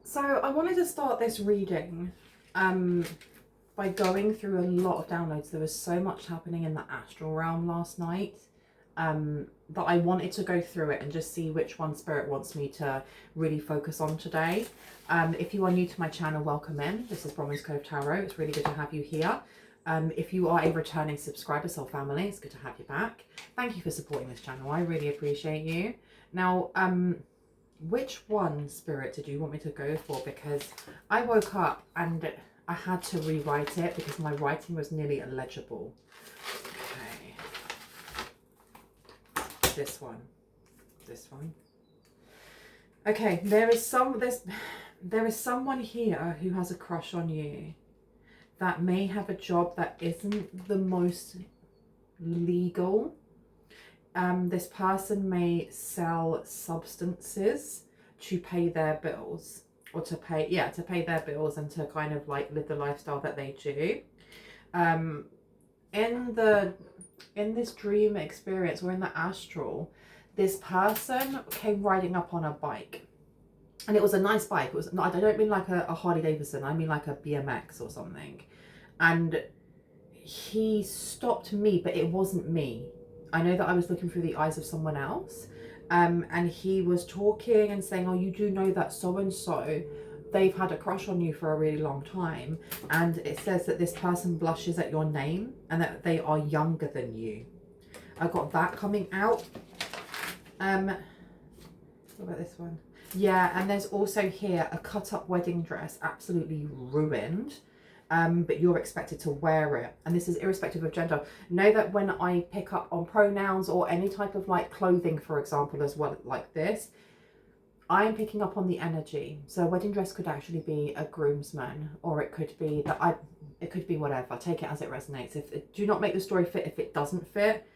So I wanted to start this reading by going through a lot of downloads. There was so much happening in the astral realm last night that I wanted to go through it and just see which one Spirit wants me to really focus on today. If you are new to my channel, welcome in. This is Bronwen's Cove Tarot. It's really good to have you here. If you are a returning subscriber, soul family, it's good to have you back. Thank you for supporting this channel. I really appreciate you. Now, which one, Spirit, did you want me to go for? Because I woke up and I had to rewrite it because my writing was nearly illegible. Okay. This one. This one. Okay, there is someone here who has a crush on you that may have a job that isn't the most legal. This person may sell substances to pay their bills, or to pay their bills and to kind of like live the lifestyle that they do. In this dream experience, or in the astral, this person came riding up on a bike, and it was a nice bike. It was not, I don't mean like a Harley Davidson, I mean like a BMX or something. And he stopped me, but it wasn't me. I know that I was looking through the eyes of someone else, and he was talking and saying, oh, you do know that so-and-so, they've had a crush on you for a really long time, and it says that this person blushes at your name and that they are younger than you. I got that coming out. What about this one? Yeah, and there's also here a cut-up wedding dress, absolutely ruined. But you're expected to wear it, and this is irrespective of gender. Know that when I pick up on pronouns or any type of like clothing, for example, as well, like this, I am picking up on the energy. So a wedding dress could actually be a groomsman, or it could be that it could be whatever. Take it as it resonates. Do not make the story fit if it doesn't fit.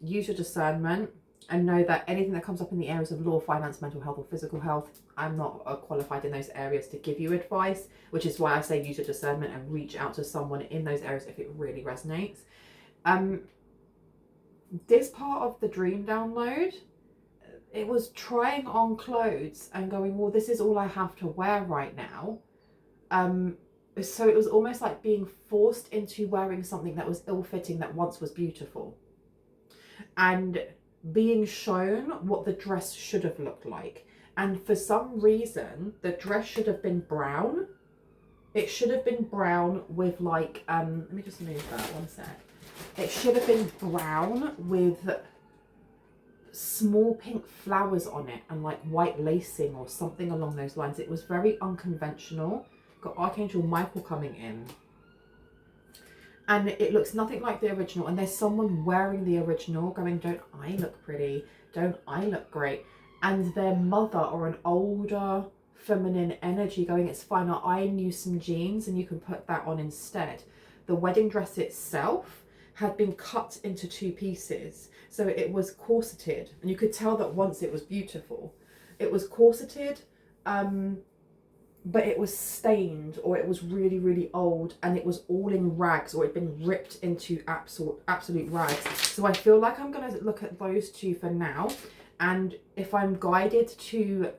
Use your discernment. And know that anything that comes up in the areas of law, finance, mental health, or physical health, I'm not qualified in those areas to give you advice, which is why I say use your discernment and reach out to someone in those areas if it really resonates. This part of the dream download, it was trying on clothes and going, well, this is all I have to wear right now. So it was almost like being forced into wearing something that was ill-fitting that once was beautiful. And being shown what the dress should have looked like. And for some reason, the dress should have been brown. It should have been brown with like, let me just move that one sec. It should have been brown with small pink flowers on it and like white lacing or something along those lines. It was very unconventional. Got Archangel Michael coming in. And it looks nothing like the original. And there's someone wearing the original going, don't I look pretty? Don't I look great? And their mother or an older feminine energy going, it's fine, I'll iron you some jeans and you can put that on instead. The wedding dress itself had been cut into two pieces. So it was corseted. And you could tell that once it was beautiful. It was corseted, but it was stained, or it was really, really old, and it was all in rags, or it had been ripped into absolute rags. So I feel like I'm going to look at those two for now, and if I'm guided to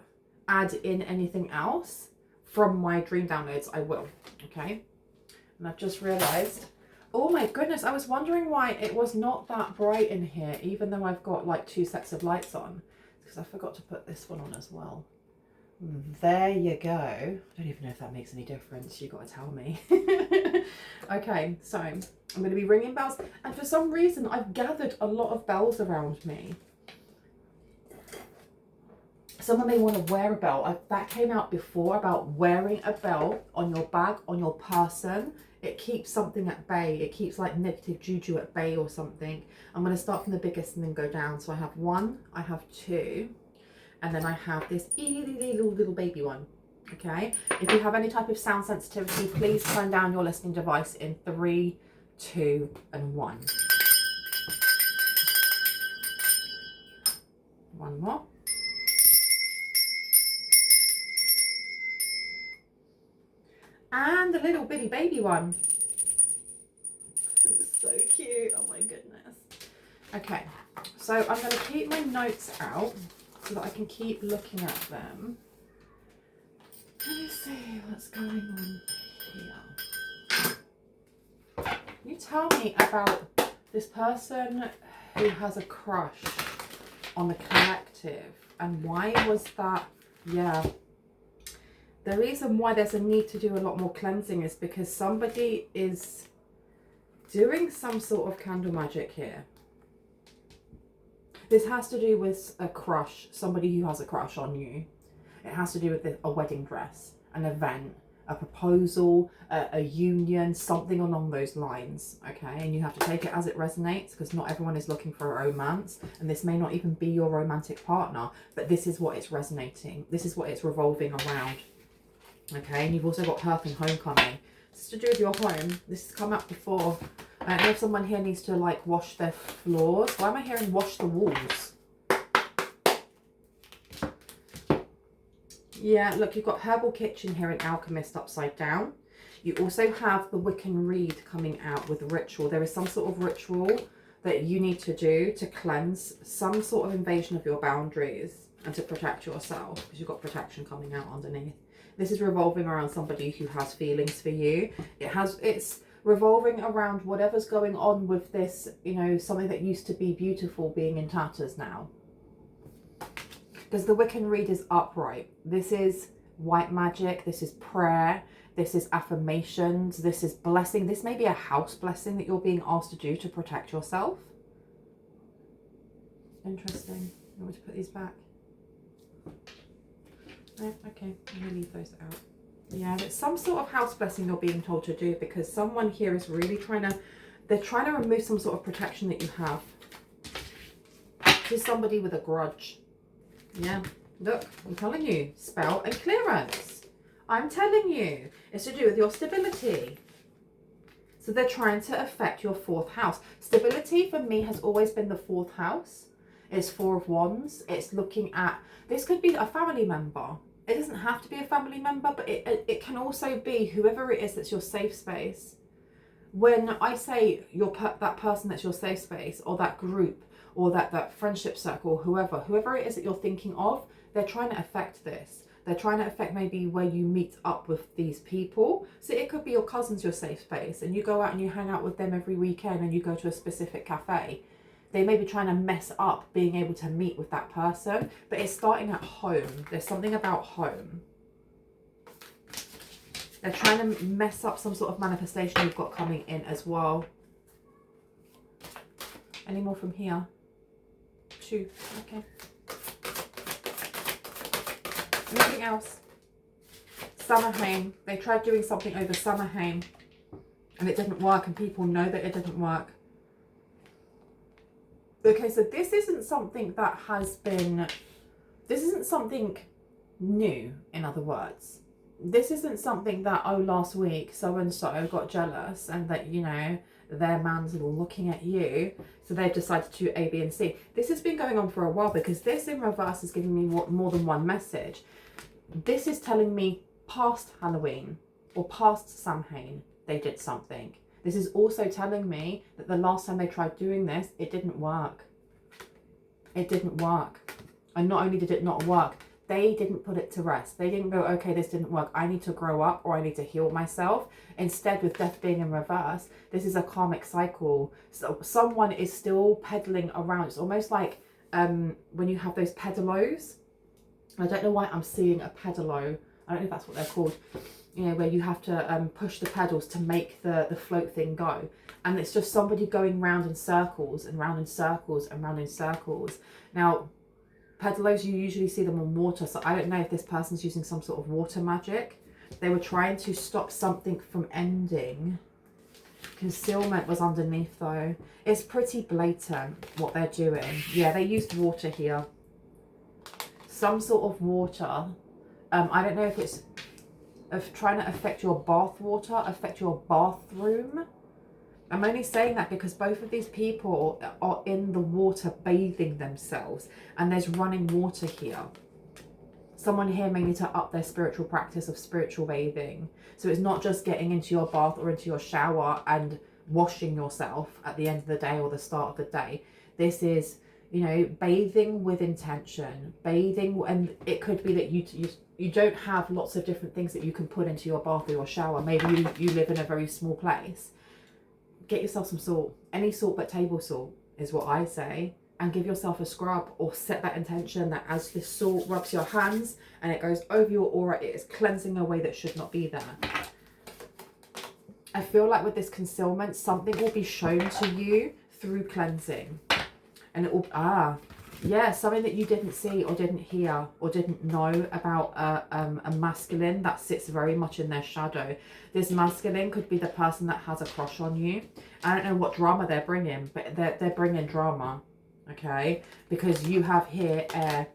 add in anything else from my dream downloads, I will. Okay, and I've just realized, oh my goodness, I was wondering why it was not that bright in here, even though I've got like 2 sets of lights on, because I forgot to put this one on as well. There you go. I don't even know if that makes any difference. You've got to tell me. Okay, so I'm going to be ringing bells. And for some reason, I've gathered a lot of bells around me. Someone may want to wear a bell. That came out before about wearing a bell on your bag, on your person. It keeps something at bay. It keeps like negative juju at bay or something. I'm going to start from the biggest and then go down. So I have 1, I have 2. And then I have this little baby one, okay? If you have any type of sound sensitivity, please turn down your listening device in 3, 2, and 1. One more. And the little bitty baby one. This is so cute, oh my goodness. Okay, so I'm gonna keep my notes out so that I can keep looking at them. Let me see what's going on here. Can you tell me about this person who has a crush on the collective, and why was that? Yeah, the reason why there's a need to do a lot more cleansing is because somebody is doing some sort of candle magic here. This has to do with a crush, somebody who has a crush on you. It has to do with a wedding dress, an event, a proposal, a union, something along those lines, okay? And you have to take it as it resonates, because not everyone is looking for a romance, and this may not even be your romantic partner, but this is what it's resonating. This is what it's revolving around, okay? And you've also got Hearth and Homecoming. This is to do with your home. This has come up before. I don't know if someone here needs to like wash their floors. Why am I hearing wash the walls? Yeah, look, you've got Herbal Kitchen here and Alchemist upside down. You also have the Wiccan Reed coming out with ritual. There is some sort of ritual that you need to do to cleanse some sort of invasion of your boundaries and to protect yourself, because you've got protection coming out underneath. This is revolving around somebody who has feelings for you. It's revolving around whatever's going on with this, you know, something that used to be beautiful being in tatters now. Because the Wiccan Reed is upright. This is white magic. This is prayer. This is affirmations. This is blessing. This may be a house blessing that you're being asked to do to protect yourself. Interesting. You want me to put these back? No? Okay. I'm going to leave those out. Yeah, it's some sort of house blessing you're being told to do, because someone here is really they're trying to remove some sort of protection that you have. This is somebody with a grudge. Yeah, look, I'm telling you, spell and clearance. I'm telling you, it's to do with your stability. So they're trying to affect your 4th house. Stability for me has always been the 4th house. It's 4 of Wands. It's looking at, this could be a family member. It doesn't have to be a family member, but it can also be whoever it is that's your safe space. When I say that person that's your safe space, or that group, or that friendship circle, whoever it is that you're thinking of, they're trying to affect this. They're trying to affect maybe where you meet up with these people. So it could be your cousins, your safe space, and you go out and you hang out with them every weekend and you go to a specific cafe. They may be trying to mess up being able to meet with that person, but it's starting at home. There's something about home. They're trying to mess up some sort of manifestation you've got coming in as well. Any more from here? 2. Okay. Anything else? Samhain. They tried doing something over Samhain and it didn't work, and people know that it didn't work. Okay, so this isn't something that has been, this isn't something new, in other words. This isn't something that, oh, last week so-and-so got jealous and that, you know, their man's all looking at you, so they've decided to A, B, and C. This has been going on for a while, because this in reverse is giving me more than one message. This is telling me past Halloween or past Samhain, they did something. This is also telling me that the last time they tried doing this, it didn't work. It didn't work. And not only did it not work, they didn't put it to rest. They didn't go, okay, this didn't work. I need to grow up, or I need to heal myself. Instead, with death being in reverse, this is a karmic cycle. So someone is still pedaling around. It's almost like when you have those pedalos. I don't know why I'm seeing a pedalo. I don't know if that's what they're called. You know, where you have to push the pedals to make the float thing go. And it's just somebody going round in circles and round in circles and round in circles. Now, pedalos, you usually see them on water. So I don't know if this person's using some sort of water magic. They were trying to stop something from ending. Concealment was underneath though. It's pretty blatant what they're doing. Yeah, they used water here. Some sort of water. I don't know if it's trying to affect your bath water, affect your bathroom. I'm only saying that because both of these people are in the water bathing themselves, and there's running water here. Someone here may need to up their spiritual practice of spiritual bathing. So it's not just getting into your bath or into your shower and washing yourself at the end of the day or the start of the day. This is, you know, bathing with intention, bathing, and it could be that you don't have lots of different things that you can put into your bath or your shower. Maybe you live in a very small place. Get yourself some salt, any salt but table salt is what I say, and give yourself a scrub, or set that intention that as this salt rubs your hands and it goes over your aura, it is cleansing away that should not be there. I feel like with this concealment, something will be shown to you through cleansing. And it will, yeah, something that you didn't see or didn't hear or didn't know about a masculine that sits very much in their shadow. This masculine could be the person that has a crush on you. I don't know what drama they're bringing, but they're bringing drama, okay? Because you have here air.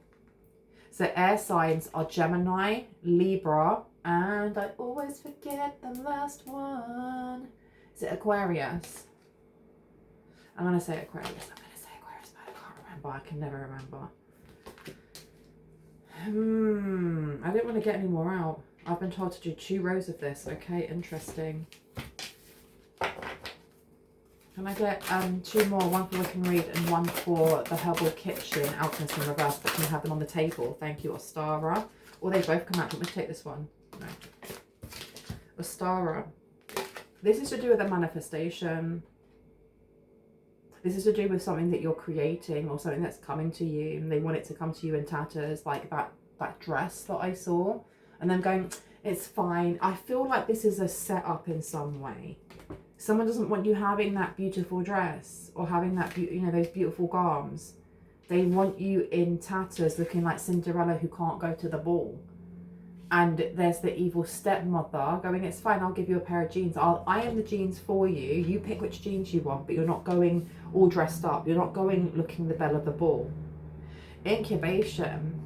So air signs are Gemini, Libra, and I always forget the last one. Is it Aquarius? I'm going to say Aquarius. But I can never remember. I didn't want to get any more out. I've been told to do 2 rows of this. Okay, interesting. Can I get 2 more? One for Wiccan Read and one for the Herbal Kitchen, Alchemist in Reverse, but can you have them on the table? Thank you, Ostara. Or they both come out. Let me take this one. No. Ostara. This is to do with a manifestation. This is to do with something that you're creating or something that's coming to you, and they want it to come to you in tatters, like that dress that I saw. And then going, it's fine. I feel like this is a setup in some way. Someone doesn't want you having that beautiful dress or having that, you know, those beautiful gowns. They want you in tatters, looking like Cinderella who can't go to the ball. And there's the evil stepmother going, it's fine, I'll give you a pair of jeans. I am the jeans for you. You pick which jeans you want, but you're not going all dressed up. You're not going looking the belle of the ball. Incubation.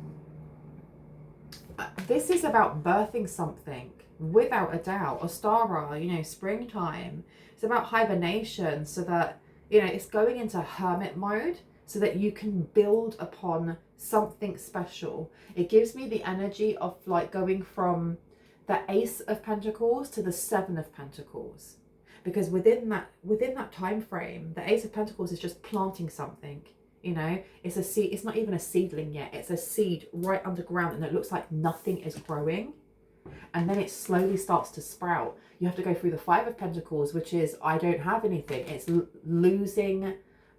This is about birthing something, without a doubt. Ostara, you know, springtime. It's about hibernation, so that, you know, it's going into hermit mode so that you can build upon something special. It gives me the energy of like going from the Ace of Pentacles to the 7 of Pentacles, because within that time frame, the Ace of Pentacles is just planting something, you know. It's a seed. It's not even a seedling yet. It's a seed right underground, and it looks like nothing is growing, and then it slowly starts to sprout. You have to go through the 5 of Pentacles, which is I don't have anything. It's losing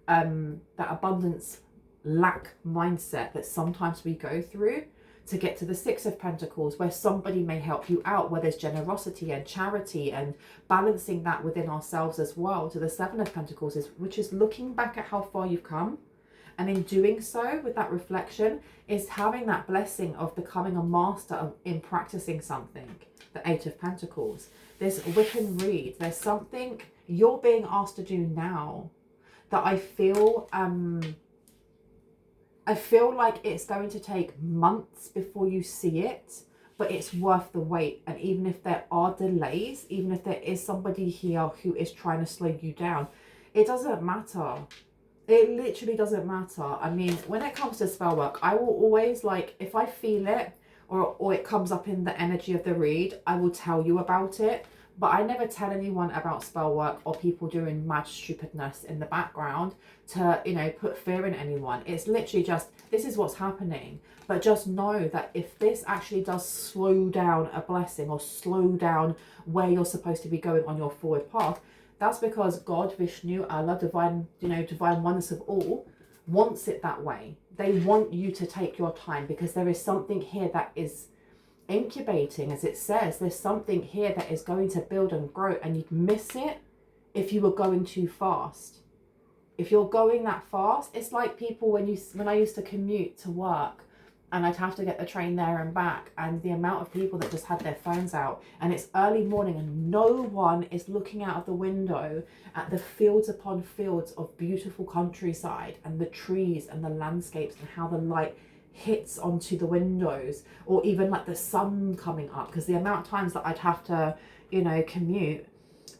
that abundance lack mindset that sometimes we go through, to get to the 6 of Pentacles, where somebody may help you out, where there's generosity and charity and balancing that within ourselves as well, to the 7 of Pentacles, which is looking back at how far you've come, and in doing so with that reflection is having that blessing of becoming a master in practicing something, the 8 of Pentacles. This Wiccan Read, there's something you're being asked to do now that I feel like it's going to take months before you see it, but it's worth the wait. And even if there are delays, even if there is somebody here who is trying to slow you down, it doesn't matter. It literally doesn't matter. I mean, when it comes to spell work, I will always, like, if I feel it or it comes up in the energy of the read, I will tell you about it. But I never tell anyone about spell work or people doing mad stupidness in the background to, you know, put fear in anyone. It's literally just, this is what's happening. But just know that if this actually does slow down a blessing or slow down where you're supposed to be going on your forward path, that's because God, Vishnu, Allah, divine, you know, divine oneness of all, wants it that way. They want you to take your time, because there is something here that is incubating, as it says. There's something here that is going to build and grow, and you'd miss it if you were going too fast. If you're going that fast, it's like people when I used to commute to work, and I'd have to get the train there and back, and the amount of people that just had their phones out, and it's early morning and no one is looking out of the window at the fields upon fields of beautiful countryside and the trees and the landscapes and how the light hits onto the windows, or even like the sun coming up, because the amount of times that I'd have to, you know, commute,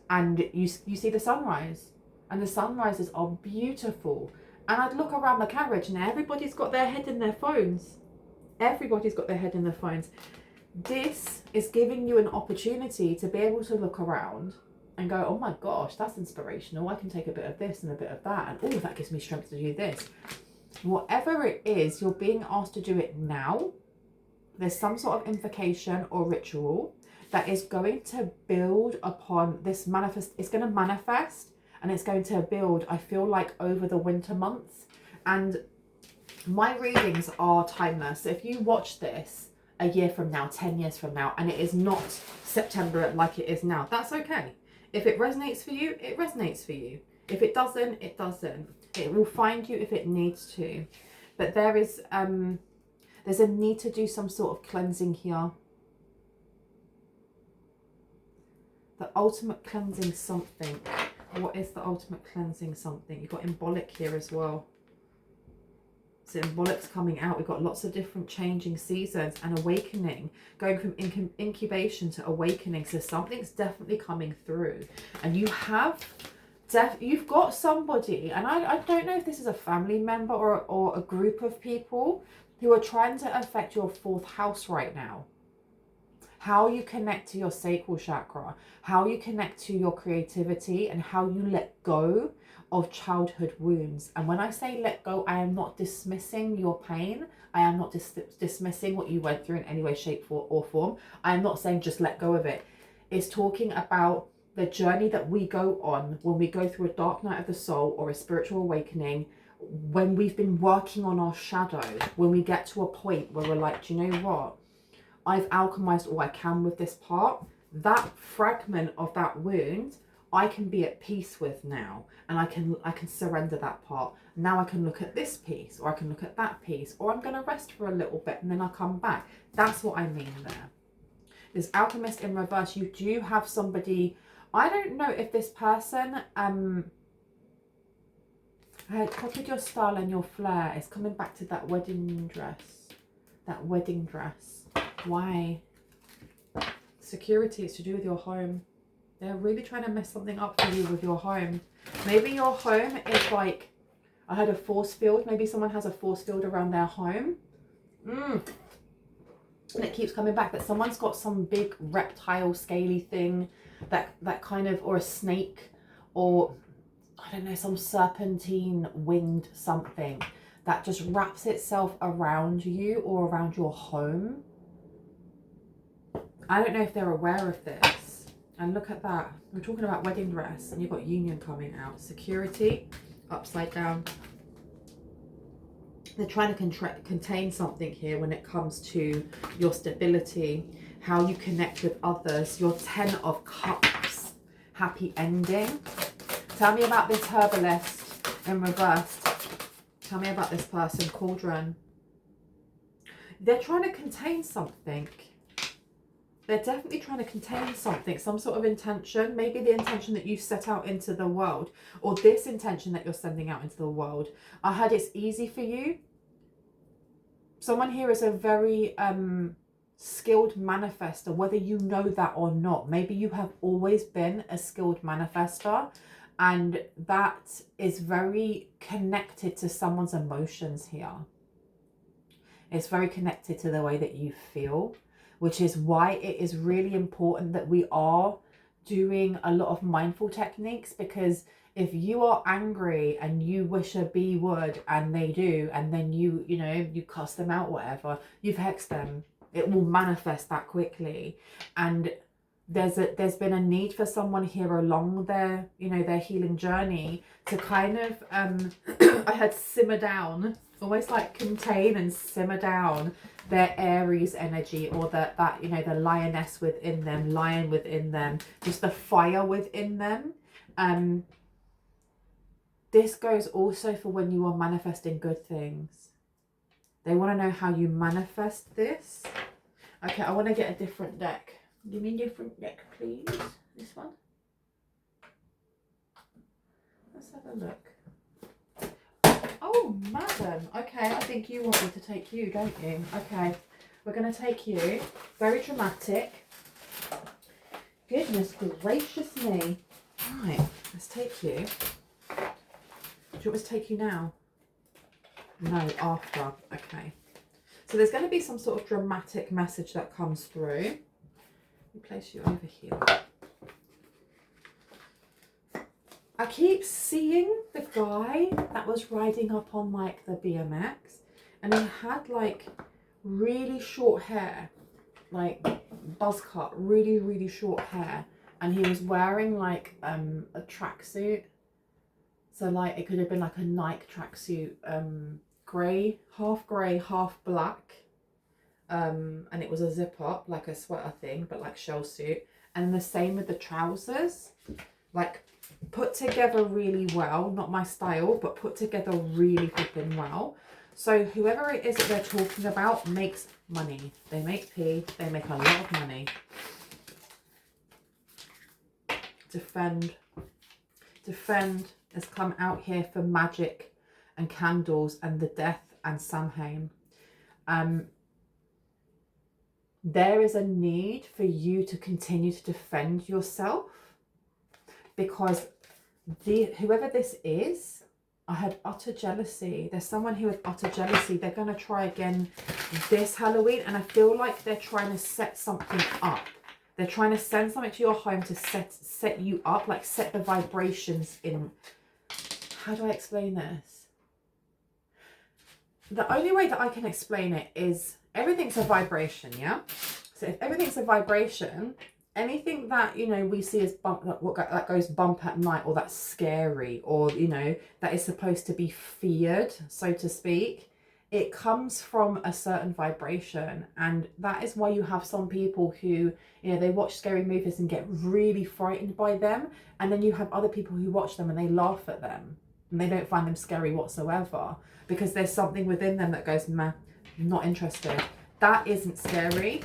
and you see the sunrise, and the sunrises are beautiful, and I'd look around the carriage and everybody's got their head in their phones. Everybody's got their head in their phones. This is giving you an opportunity to be able to look around and go, oh my gosh, that's inspirational. I can take a bit of this and a bit of that, and oh, that gives me strength to do this. Whatever it is, you're being asked to do it now. There's some sort of invocation or ritual that is going to build upon this manifest. It's going to manifest and it's going to build, I feel like, over the winter months. And my readings are timeless. If you watch this a year from now, 10 years from now, and it is not September like it is now, that's okay. If it resonates for you, it resonates for you. If it doesn't, it doesn't. It will find you if it needs to. But there is there's a need to do some sort of cleansing here. The ultimate cleansing something. What is the ultimate cleansing something? You've got embolic here as well. So embolic's coming out. We've got lots of different changing seasons and awakening. Going from incubation to awakening. So something's definitely coming through. And you have... you've got somebody, and I don't know if this is a family member or a group of people who are trying to affect your 4th house right now. How you connect to your sacral chakra, how you connect to your creativity, and how you let go of childhood wounds. And when I say let go, I am not dismissing your pain. I am not dismissing what you went through in any way, shape, or form. I am not saying just let go of it. It's talking about the journey that we go on when we go through a dark night of the soul or a spiritual awakening, when we've been working on our shadow, when we get to a point where we're like, do you know what? I've alchemized all I can with this part. That fragment of that wound, I can be at peace with now. And I can surrender that part. Now I can look at this piece, or I can look at that piece, or I'm going to rest for a little bit and then I'll come back. That's what I mean there. This alchemist in reverse, you do have somebody... I don't know if this person had copied your style and your flair. It's coming back to that wedding dress. That wedding dress. Why? Security. It's to do with your home. They're really trying to mess something up for you with your home. Maybe your home is like, I heard a force field. Maybe someone has a force field around their home. And it keeps coming back that someone's got some big reptile scaly thing that kind of, or a snake, or I don't know, some serpentine winged something that just wraps itself around you or around your home. I don't know if they're aware of this. And look at that. We're talking about wedding dress and you've got union coming out. Security, upside down. They're trying to contain something here when it comes to your stability, how you connect with others, your 10 of Cups, happy ending. Tell me about this herbalist in reverse. Tell me about this person, Cauldron. They're trying to contain something. They're definitely trying to contain something, some sort of intention. Maybe the intention that you set out into the world, or this intention that you're sending out into the world. I heard it's easy for you. Someone here is a very skilled manifester, whether you know that or not. Maybe you have always been a skilled manifester, and that is very connected to someone's emotions here. It's very connected to the way that you feel, which is why it is really important that we are doing a lot of mindful techniques, because if you are angry and you wish a bee would and they do, and then you cuss them out, whatever, you've hexed them, it will manifest that quickly. And there's been a need for someone here along their, their healing journey to kind of, I had simmer down, almost like contain and simmer down their Aries energy, or that the lioness within them, lion within them, just the fire within them. This goes also for when you are manifesting good things. They want to know how you manifest this. Okay, I want to get a different deck. Give me a different deck, please. This one. Let's have a look. Oh, madam. Okay, I think you want me to take you, don't you? Okay, we're going to take you. Very dramatic. Goodness gracious me. Right, let's take you. Do you want me to take you now? No, after. Okay. So there's going to be some sort of dramatic message that comes through. Let me place you over here. I keep seeing the guy that was riding up on like the BMX, and he had like really short hair, like buzz cut, really, really short hair. And he was wearing like a tracksuit. So like it could have been like a Nike tracksuit, grey, half black. And it was a zip up, like a sweater thing, but like shell suit. And the same with the trousers, like put together really well, not my style, but put together really flipping well. So whoever it is that they're talking about makes money. They make P, they make a lot of money. Defend has come out here for magic and candles and the death and Samhain. There is a need for you to continue to defend yourself, because whoever this is, I had utter jealousy. There's someone who has utter jealousy. They're going to try again this Halloween, and I feel like they're trying to set something up. They're trying to send something to your home to set you up, like set the vibrations in. How do I explain this? The only way that I can explain it is everything's a vibration, yeah? So if everything's a vibration, anything that, you know, we see as bump, that goes bump at night, or that's scary, or, you know, that is supposed to be feared, so to speak, it comes from a certain vibration. And that is why you have some people who, you know, they watch scary movies and get really frightened by them. And then you have other people who watch them and they laugh at them and they don't find them scary whatsoever, because there's something within them that goes, meh, not interested. That isn't scary.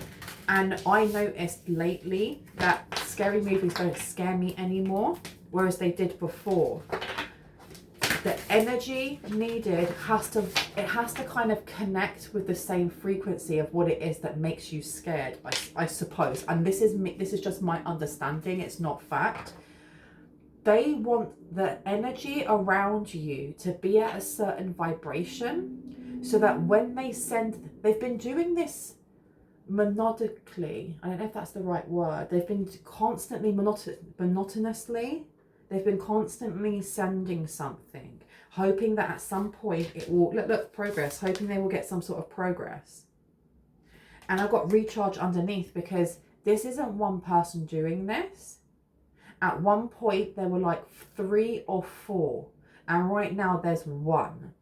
And I noticed lately that scary movies don't scare me anymore, whereas they did before. The energy needed has to kind of connect with the same frequency of what it is that makes you scared, I suppose. And this is just my understanding, it's not fact. They want the energy around you to be at a certain vibration, so that when they've been doing this monodically, I don't know if that's the right word, they've been constantly monotonously, they've been constantly sending something, hoping that at some point it will, look, progress, hoping they will get some sort of progress. And I've got recharge underneath, because this isn't one person doing this. At one point there were like 3 or 4, and right now there's 1.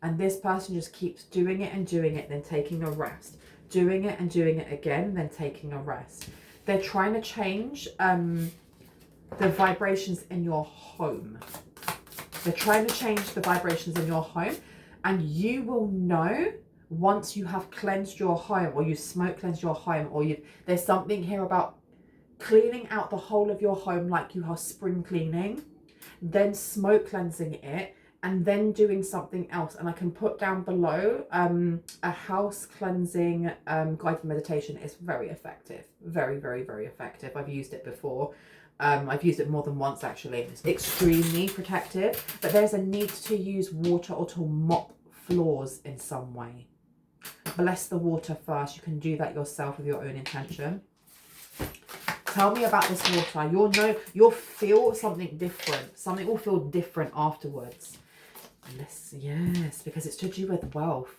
And this person just keeps doing it and doing it, then taking a rest. Doing it and doing it again, then taking a rest. They're trying to change the vibrations in your home. They're trying to change the vibrations in your home, and you will know once you have cleansed your home, or you smoke cleansed your home, or there's something here about cleaning out the whole of your home like you are spring cleaning, then smoke cleansing it, and then doing something else. And I can put down below a house cleansing guided meditation. Is very effective, very, very, very effective. I've used it before. I've used it more than once actually. It's extremely protective, but there's a need to use water or to mop floors in some way. Bless the water first. You can do that yourself with your own intention. Tell me about this water. You'll feel something different. Something will feel different afterwards. Yes, because it's to do with wealth.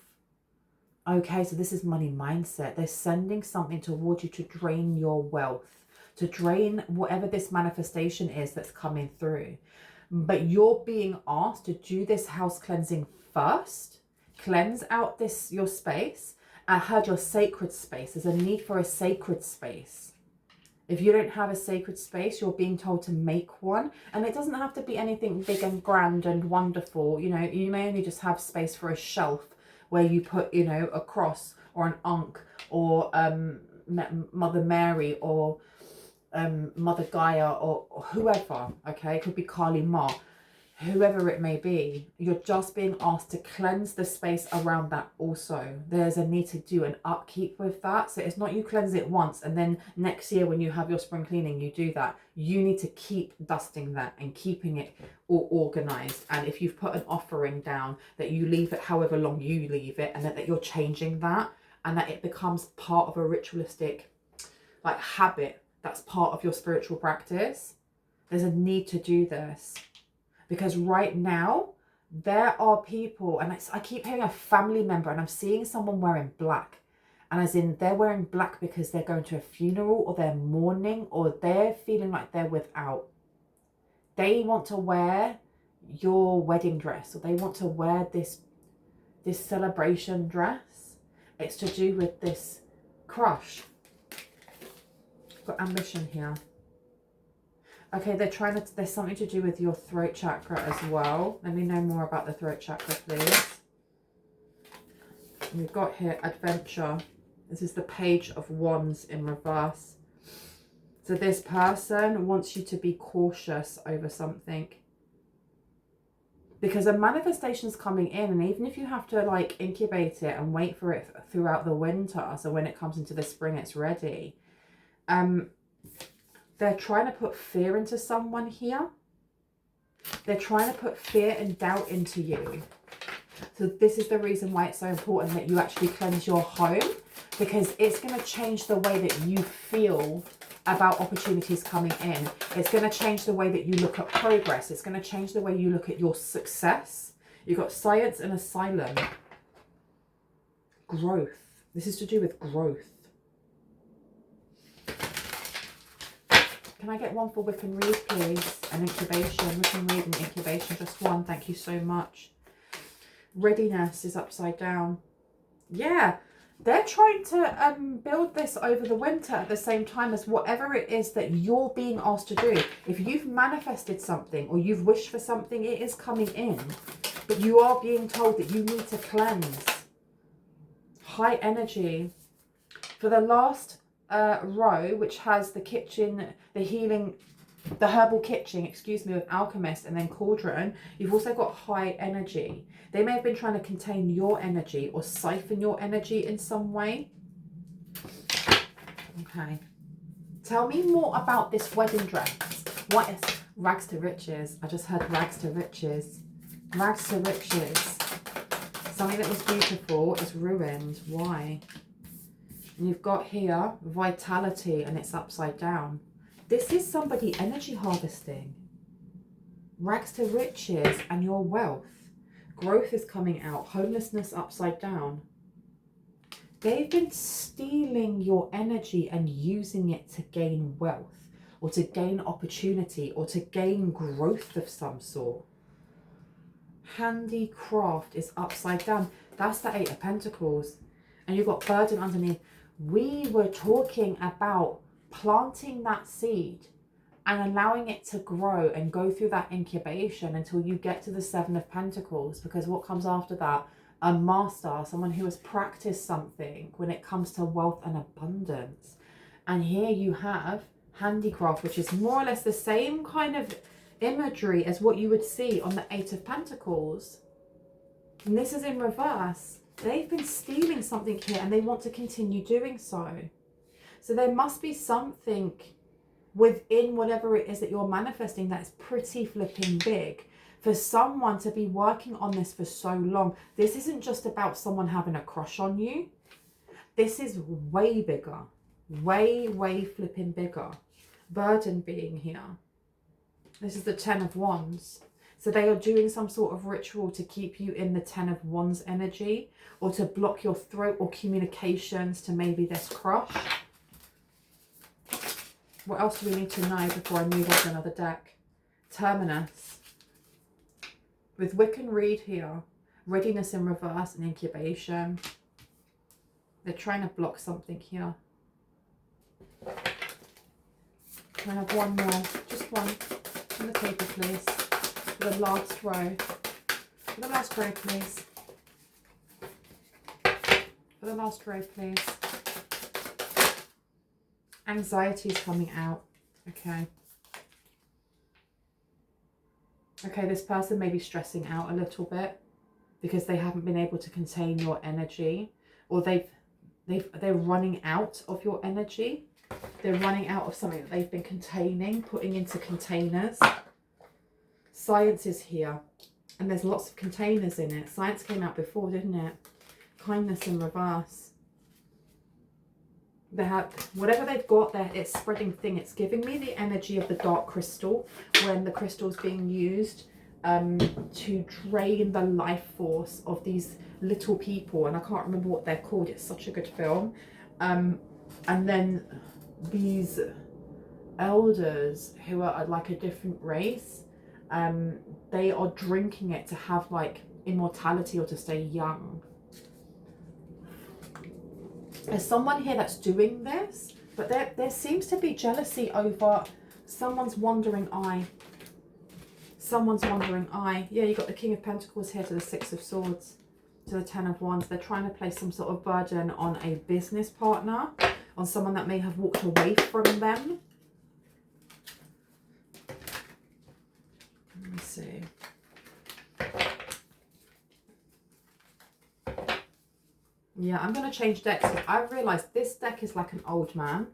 Okay, so this is money mindset. They're sending something towards you to drain your wealth, to drain whatever this manifestation is that's coming through. But you're being asked to do this house cleansing first. Cleanse out your space. I heard your sacred space. There's a need for a sacred space. If you don't have a sacred space, you're being told to make one. And it doesn't have to be anything big and grand and wonderful. You know, you may only just have space for a shelf where you put, you know, a cross or an ankh or Mother Mary or Mother Gaia or whoever, okay? It could be Kali Ma, whoever it may be. You're just being asked to cleanse the space around that also. There's a need to do an upkeep with that. So it's not you cleanse it once and then next year when you have your spring cleaning, you do that. You need to keep dusting that and keeping it all organized. And if you've put an offering down, that you leave it however long you leave it, and that you're changing that, and that it becomes part of a ritualistic like habit that's part of your spiritual practice. There's a need to do this. Because right now, there are people, and I keep hearing a family member, and I'm seeing someone wearing black. And as in, they're wearing black because they're going to a funeral, or they're mourning, or they're feeling like they're without. They want to wear your wedding dress, or they want to wear this celebration dress. It's to do with this crush. Got ambition here. Okay, they're trying to, there's something to do with your throat chakra as well. Let me know more about the throat chakra, please. We've got here adventure. This is the Page of Wands in reverse. So this person wants you to be cautious over something. Because a manifestation is coming in, and even if you have to like incubate it and wait for it throughout the winter, so when it comes into the spring it's ready, they're trying to put fear into someone here. They're trying to put fear and doubt into you. So this is the reason why it's so important that you actually cleanse your home, because it's going to change the way that you feel about opportunities coming in. It's going to change the way that you look at progress. It's going to change the way you look at your success. You've got science and asylum. Growth. This is to do with growth. Can I get one for Wick and Read, please? An incubation. Wick and Read and incubation. Just one. Thank you so much. Readiness is upside down. Yeah. They're trying to build this over the winter at the same time as whatever it is that you're being asked to do. If you've manifested something or you've wished for something, it is coming in. But you are being told that you need to cleanse. High energy. For the last row, which has the kitchen, the healing, the herbal kitchen, excuse me, with alchemist and then cauldron, you've also got high energy. They may have been trying to contain your energy or siphon your energy in some way. Okay. Tell me more about this wedding dress. What is rags to riches? I just heard rags to riches. Rags to riches. Something that was beautiful is ruined. Why? And you've got here vitality, and it's upside down. This is somebody energy harvesting. Rags to riches and your wealth. Growth is coming out. Homelessness upside down. They've been stealing your energy and using it to gain wealth, or to gain opportunity, or to gain growth of some sort. Handicraft is upside down. That's the Eight of Pentacles. And you've got burden underneath. We were talking about planting that seed and allowing it to grow and go through that incubation until you get to the Seven of Pentacles. Because what comes after that? A master, someone who has practiced something when it comes to wealth and abundance. And here you have handicraft, which is more or less the same kind of imagery as what you would see on the Eight of Pentacles. And this is in reverse. They've been stealing something here and they want to continue doing so. So there must be something within whatever it is that you're manifesting that's pretty flipping big. For someone to be working on this for so long, this isn't just about someone having a crush on you. This is way bigger. Way, way flipping bigger. Burden being here. This is the Ten of Wands. So they are doing some sort of ritual to keep you in the Ten of Wands energy, or to block your throat or communications to maybe this crush. What else do we need to know before I move on to another deck? Terminus. With Wick and Read here, readiness in reverse and incubation. They're trying to block something here. Can I have one more? Just one. On the table, please. For the last row. For the last row, please. For the last row, please. Anxiety is coming out. Okay. Okay, this person may be stressing out a little bit because they haven't been able to contain your energy, or they're running out of your energy. They're running out of something that they've been containing, putting into containers. Science is here, and there's lots of containers in it. Science came out before, didn't it? Kindness in reverse. They have whatever they've got there, it's spreading thing. It's giving me the energy of the dark crystal when the crystal's being used to drain the life force of these little people, and I can't remember what they're called. It's such a good film. And then these elders who are like a different race, they are drinking it to have like immortality or to stay young. There's someone here that's doing this, but there seems to be jealousy over someone's wandering eye. Someone's wandering eye. Yeah, you got the King of Pentacles here to the Six of Swords, to the Ten of Wands. They're trying to place some sort of burden on a business partner, on someone that may have walked away from them. Let me see. Yeah, I'm going to change decks. I've realised this deck is like an old man.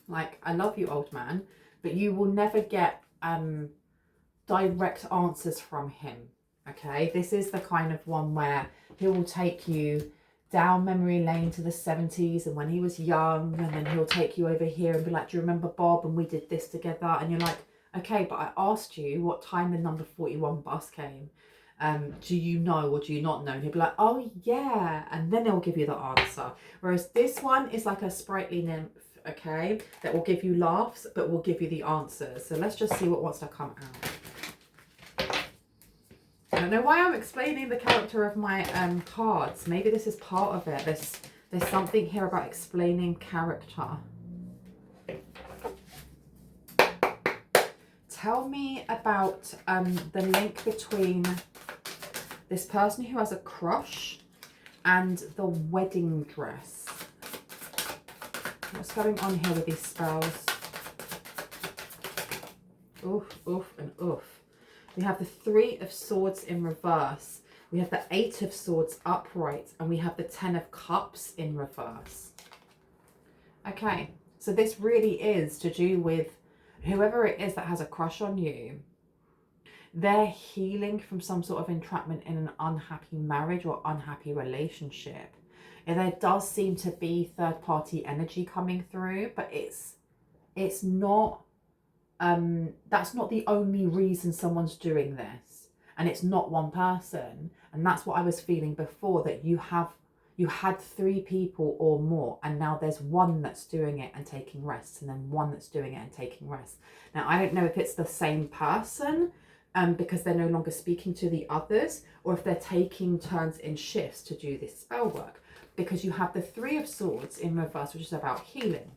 Like, I love you, old man, but you will never get direct answers from him. Okay, this is the kind of one where he will take you down memory lane to the 70s and when he was young, and then he'll take you over here and be like, do you remember Bob, and we did this together? And you're like, okay, but I asked you what time the number 41 bus came. Do you know or do you not know? And he'll be like, oh yeah, and then they'll give you the answer. Whereas this one is like a sprightly nymph, okay, that will give you laughs but will give you the answers. So let's just see what wants to come out. I don't know why I'm explaining the character of my cards. Maybe this is part of it. There's something here about explaining character. Tell me about the link between this person who has a crush and the wedding dress. What's going on here with these spells? Oof, oof, and oof. We have the Three of Swords in reverse. We have the Eight of Swords upright. And we have the Ten of Cups in reverse. Okay, so this really is to do with whoever it is that has a crush on you. They're healing from some sort of entrapment in an unhappy marriage or unhappy relationship. And there does seem to be third-party energy coming through, but it's not... that's not the only reason someone's doing this, and it's not one person. And that's what I was feeling before, that you had 3 people or more, and now there's one that's doing it and taking rest, and then one that's doing it and taking rest. Now I don't know if it's the same person because they're no longer speaking to the others, or if they're taking turns in shifts to do this spell work, because you have the Three of Swords in reverse, which is about healing.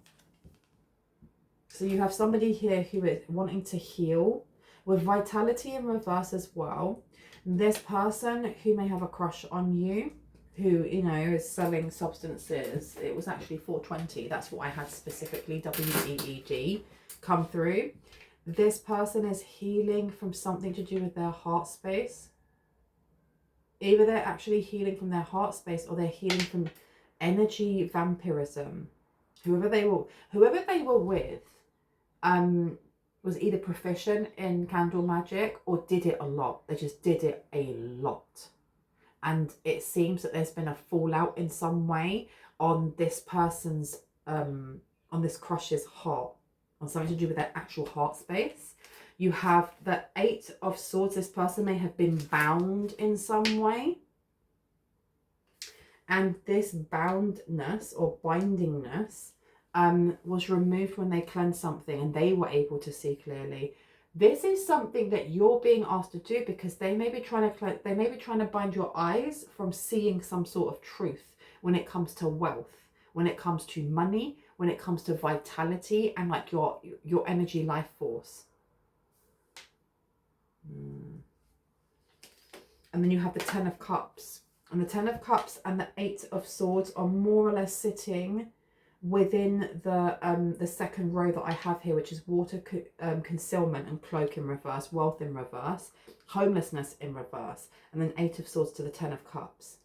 So you have somebody here who is wanting to heal with vitality in reverse as well. This person who may have a crush on you, who, you know, is selling substances. It was actually 420. That's what I had specifically, WEED, come through. This person is healing from something to do with their heart space. Either they're actually healing from their heart space, or they're healing from energy vampirism. Whoever they were with was either proficient in candle magic or did it a lot. They just did it a lot. And it seems that there's been a fallout in some way on this person's, on this crush's heart, on something to do with their actual heart space. You have the Eight of Swords. This person may have been bound in some way. And this boundness or bindingness was removed when they cleansed something and they were able to see clearly. This is something that you're being asked to do because they may be trying to bind your eyes from seeing some sort of truth when it comes to wealth, when it comes to money, when it comes to vitality and like your energy life force. And then you have the Ten of Cups. And the Ten of Cups and the Eight of Swords are more or less sitting within the second row that I have here, which is water concealment and cloak in reverse, wealth in reverse, homelessness in reverse, and then Eight of Swords to the Ten of Cups.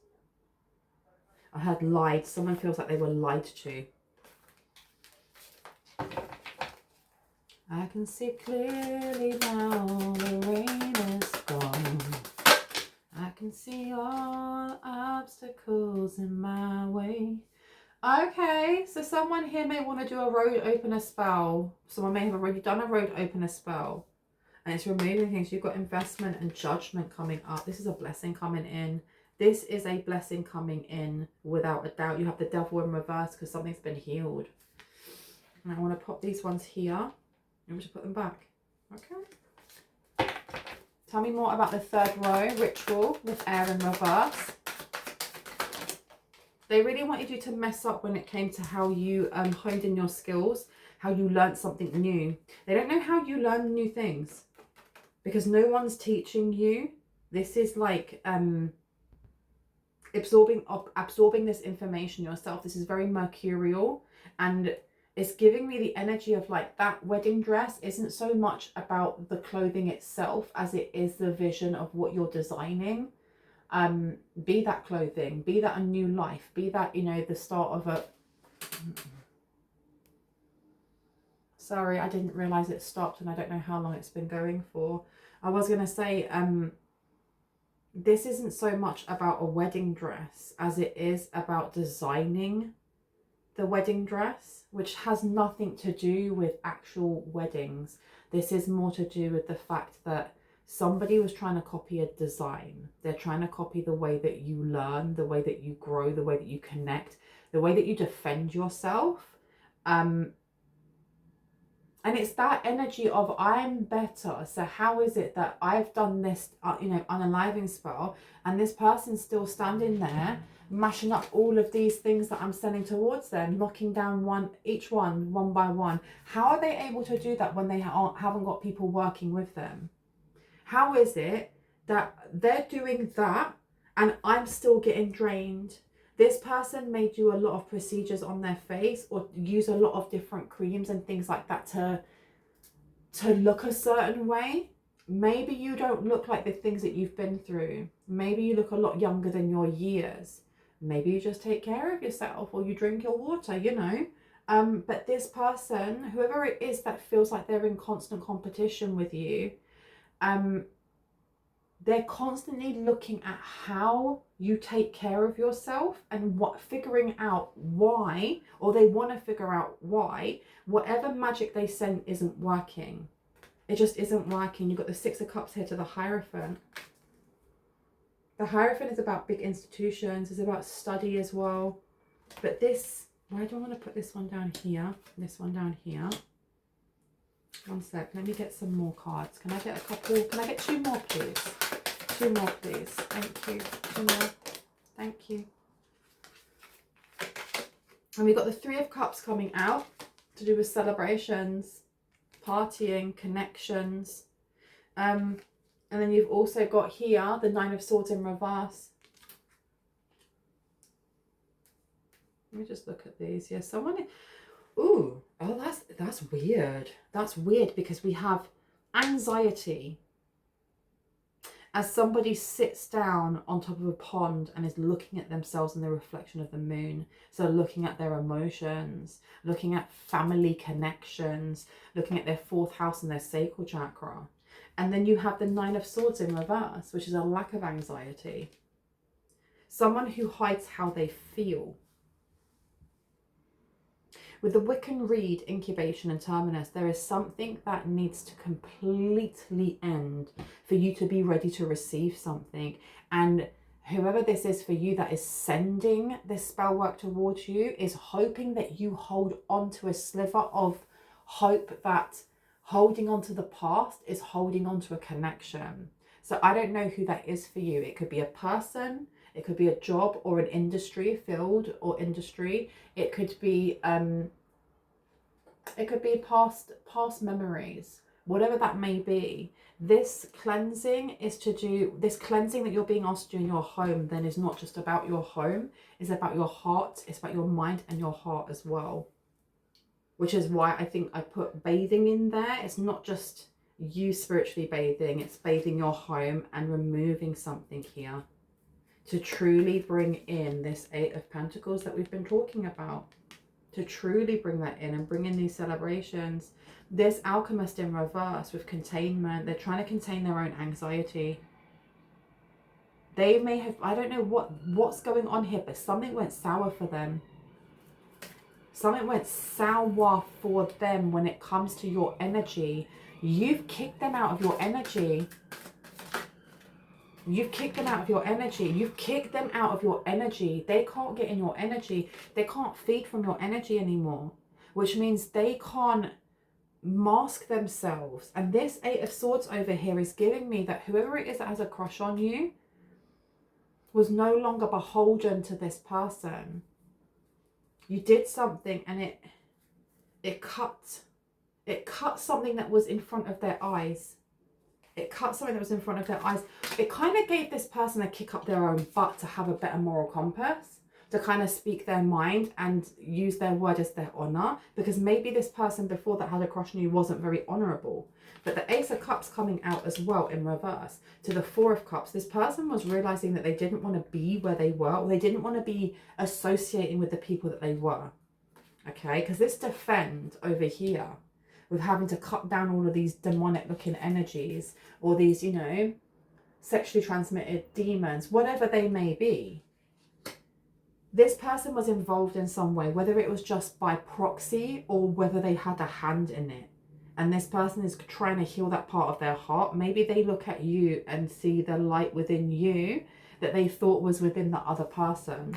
I heard lied. Someone feels like they were lied to. I can see clearly now the rain is gone. I can see all obstacles in my way. Okay, so someone here may want to do a road opener spell. Someone may have already done a road opener spell And it's removing things. You've got investment and judgment coming up. This is a blessing coming in. This is a blessing coming in without a doubt. You have the devil in reverse because something's been healed. And I want to pop these ones here. I'm going to put them back. Okay. Tell me more about the third row, ritual with air in reverse. They really wanted you to mess up when it came to how you honed in your skills, how you learned something new. They don't know how you learn new things because no one's teaching you. This is like absorbing this information yourself. This is very mercurial, and it's giving me the energy of like that wedding dress isn't so much about the clothing itself as it is the vision of what you're designing. Be that clothing, be that a new life, be that, you know, the start of a... Sorry, I didn't realize it stopped and I don't know how long it's been going for. I was going to say, this isn't so much about a wedding dress as it is about designing the wedding dress, which has nothing to do with actual weddings. This is more to do with the fact that somebody was trying to copy a design. They're trying to copy the way that you learn, the way that you grow, the way that you connect, the way that you defend yourself. And it's that energy of I'm better. So how is it that I've done this, you know, unaliving spell, and this person's still standing there, mashing up all of these things that I'm sending towards them, knocking down each one by one. How are they able to do that when they haven't got people working with them? How is it that they're doing that and I'm still getting drained? This person may do a lot of procedures on their face or use a lot of different creams and things like that to look a certain way. Maybe you don't look like the things that you've been through. Maybe you look a lot younger than your years. Maybe you just take care of yourself or you drink your water, you know. But this person, whoever it is that feels like they're in constant competition with you, they're constantly looking at how you take care of yourself and figuring out why, or they want to figure out why whatever magic they send isn't working. It just isn't working. You've got the Six of Cups here to the Hierophant. The Hierophant is about big institutions. It's about study as well. But this, why do I want to put this one down here? This one down here. One sec, let me get some more cards. Can I get a couple? Can I get two more, please? Two more, please. Thank you. Two more. Thank you. And we've got the Three of Cups coming out to do with celebrations, partying, connections. And then you've also got here the Nine of Swords in reverse. Let me just look at these. Yeah, someone... Ooh, oh, that's weird. That's weird because we have anxiety as somebody sits down on top of a pond and is looking at themselves in the reflection of the moon. So looking at their emotions, looking at family connections, looking at their fourth house and their sacral chakra. And then you have the Nine of Swords in reverse, which is a lack of anxiety. Someone who hides how they feel. With the Wiccan Reed, Incubation and Terminus, there is something that needs to completely end for you to be ready to receive something. And whoever this is for you that is sending this spell work towards you is hoping that you hold on to a sliver of hope that holding on to the past is holding on to a connection. So I don't know who that is for you. It could be a person. It could be a job or an industry, field or industry. It could be past memories, whatever that may be. This cleansing is to do, this cleansing that you're being asked to do in your home then is not just about your home, it's about your heart, it's about your mind and your heart as well. Which is why I think I put bathing in there. It's not just you spiritually bathing, it's bathing your home and removing something here to truly bring in this Eight of Pentacles that we've been talking about. To truly bring that in and bring in these celebrations. This Alchemist in reverse with containment. They're trying to contain their own anxiety. They may have, I don't know what's going on here, but something went sour for them. Something went sour for them when it comes to your energy. You've kicked them out of your energy. You've kicked them out of your energy. You've kicked them out of your energy. They can't get in your energy. They can't feed from your energy anymore, which means they can't mask themselves. And this Eight of Swords over here is giving me that whoever it is that has a crush on you was no longer beholden to this person. You did something and it cut something that was in front of their eyes. It cut something that was in front of their eyes. It kind of gave this person a kick up their own butt to have a better moral compass, to kind of speak their mind and use their word as their honor, because maybe this person before that had a crush on you wasn't very honorable. But the Ace of Cups coming out as well in reverse to the Four of Cups, this person was realizing that they didn't want to be where they were, or they didn't want to be associating with the people that they were. Okay, because this defend over here with having to cut down all of these demonic looking energies, or these, you know, sexually transmitted demons, whatever they may be. This person was involved in some way, whether it was just by proxy or whether they had a hand in it. And this person is trying to heal that part of their heart. Maybe they look at you and see the light within you that they thought was within the other person.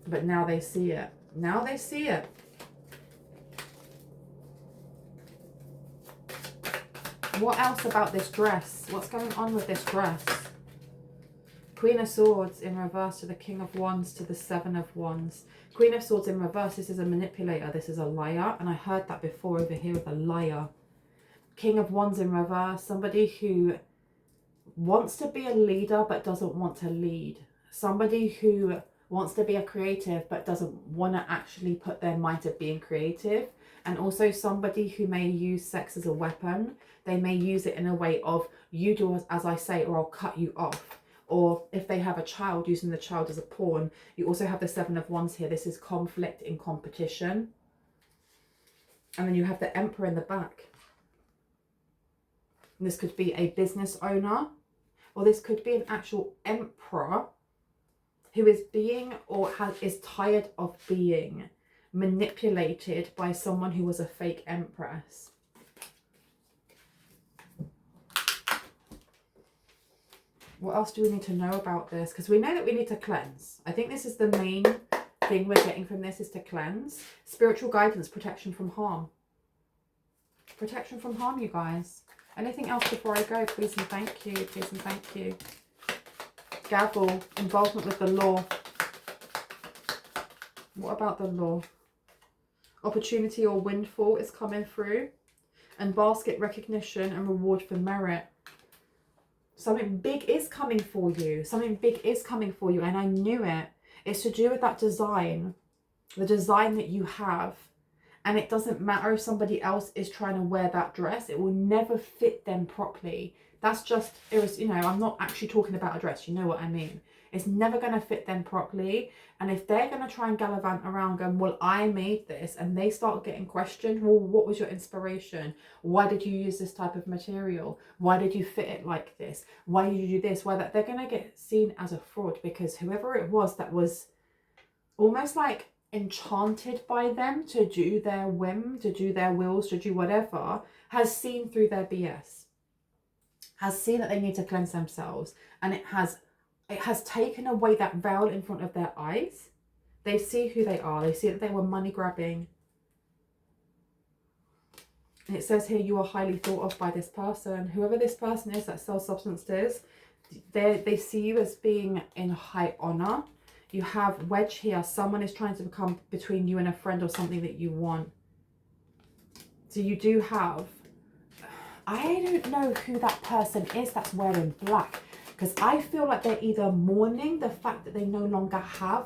But now they see it. Now they see it. What else about this dress? What's going on with this dress? Queen of Swords in reverse to the King of Wands to the Seven of Wands. Queen of Swords in reverse, this is a manipulator, this is a liar. And I heard that before over here with a liar. King of Wands in reverse, somebody who wants to be a leader but doesn't want to lead. Somebody who wants to be a creative but doesn't want to actually put their mind to being creative. And also somebody who may use sex as a weapon. They may use it in a way of, you do as I say or I'll cut you off. Or if they have a child, using the child as a pawn. You also have the Seven of Wands here. This is conflict in competition. And then you have the Emperor in the back. And this could be a business owner, or this could be an actual emperor who is being, or is tired of being manipulated by someone who was a fake empress. What else do we need to know about this? Because we know that we need to cleanse. I think this is the main thing we're getting from this, is to cleanse. Spiritual guidance, protection from harm. Protection from harm, you guys. Anything else before I go? Please and thank you. Please and thank you. Gavel, involvement with the law. What about the law? Opportunity or windfall is coming through. And basket, recognition and reward for merit. Something big is coming for you. Something big is coming for you. And I knew it. It's to do with that design. The design that you have. And it doesn't matter if somebody else is trying to wear that dress. It will never fit them properly. That's just, it was, you know, I'm not actually talking about a dress. You know what I mean? It's never going to fit them properly. And if they're going to try and gallivant around going, well, I made this, and they start getting questioned, well, what was your inspiration? Why did you use this type of material? Why did you fit it like this? Why did you do this? Why that? They're going to get seen as a fraud, because whoever it was that was almost like enchanted by them to do their whim, to do their wills, to do whatever, has seen through their BS, has seen that they need to cleanse themselves, and it has taken away that veil in front of their eyes. They see who they are. They see that they were money grabbing. And it says here, you are highly thought of by this person. Whoever this person is that sells substances, they see you as being in high honor. You have wedge here. Someone is trying to become between you and a friend or something that you want. So you do have, I don't know who that person is that's wearing black. Because I feel like they're either mourning the fact that they no longer have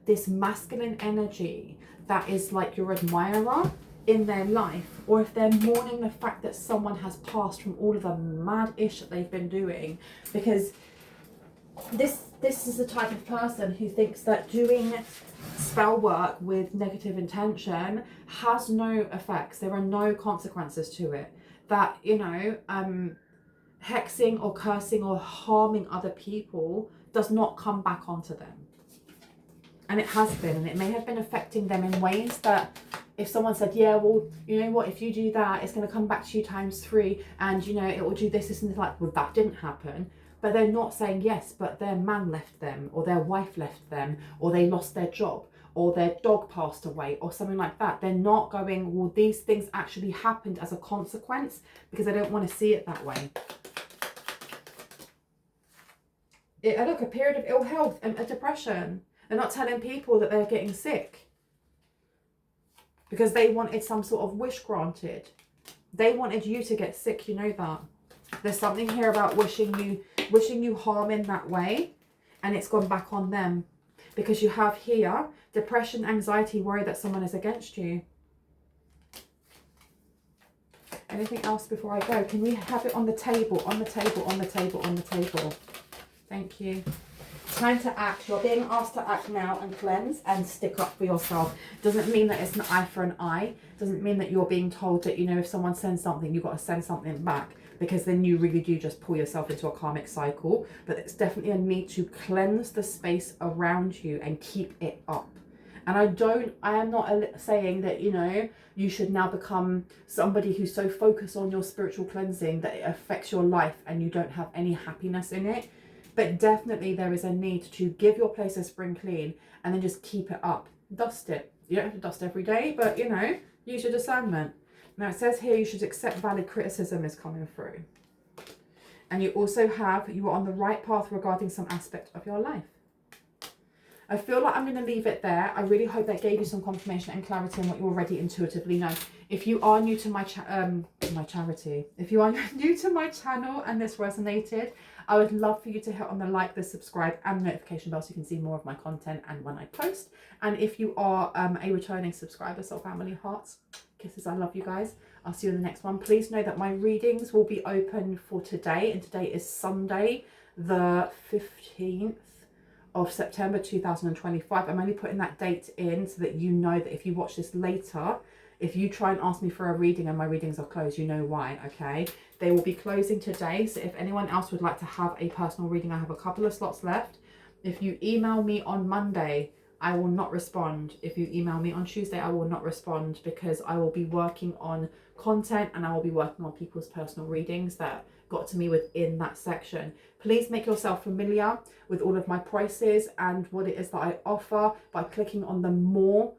this masculine energy that is like your admirer in their life, or if they're mourning the fact that someone has passed from all of the mad ish that they've been doing. Because this is the type of person who thinks that doing spell work with negative intention has no effects. There are no consequences to it. That, you know, hexing or cursing or harming other people does not come back onto them. And it has been, and it may have been affecting them in ways that if someone said, yeah, well, you know what, if you do that, it's going to come back to you ×3, and you know, it will do this and like, well, that didn't happen. But they're not saying yes, but their man left them, or their wife left them, or they lost their job, or their dog passed away, or something like that. They're not going, well, these things actually happened as a consequence, because they don't want to see it that way. Look, a period of ill health and a depression. They're not telling people that they're getting sick because they wanted some sort of wish granted. They wanted you to get sick, you know that. There's something here about wishing you harm in that way, and it's gone back on them. Because you have here depression, anxiety, worry that someone is against you. Anything else before I go? Can we have it on the table, on the table, on the table, on the table? Thank you. Time to act. You're being asked to act now and cleanse and stick up for yourself. Doesn't mean that it's an eye for an eye. Doesn't mean that you're being told that, you know, if someone sends something, you've got to send something back, because then you really do just pull yourself into a karmic cycle. But it's definitely a need to cleanse the space around you and keep it up. And I am not saying that, you know, you should now become somebody who's so focused on your spiritual cleansing that it affects your life and you don't have any happiness in it. But definitely there is a need to give your place a spring clean and then just keep it up. Dust it. You don't have to dust every day, but, you know, use your discernment. Now it says here you should accept valid criticism is coming through. And you also have, you are on the right path regarding some aspect of your life. I feel like I'm going to leave it there. I really hope that gave you some confirmation and clarity on what you already intuitively know. If you are new to my charity, if you are new to my channel and this resonated, I would love for you to hit on the like, the subscribe and notification bell so you can see more of my content and when I post. And if you are a returning subscriber, soul family, hearts, kisses, I love you guys. I'll see you in the next one. Please know that my readings will be open for today, and today is Sunday the 15th of September 2025. I'm only putting that date in so that you know that if you watch this later, if you try and ask me for a reading and my readings are closed, you know why, okay? They will be closing today, so if anyone else would like to have a personal reading, I have a couple of slots left. If you email me on Monday, I will not respond. If you email me on Tuesday, I will not respond, because I will be working on content and I will be working on people's personal readings that got to me within that section. Please make yourself familiar with all of my prices and what it is that I offer by clicking on the more,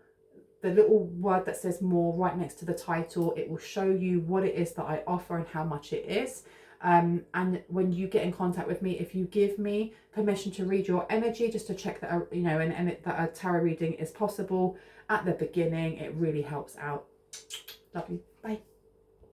the little word that says more right next to the title. It will show you what it is that I offer and how much it is. And when you get in contact with me, if you give me permission to read your energy, just to check that, you know, that a tarot reading is possible at the beginning, it really helps out. Love you.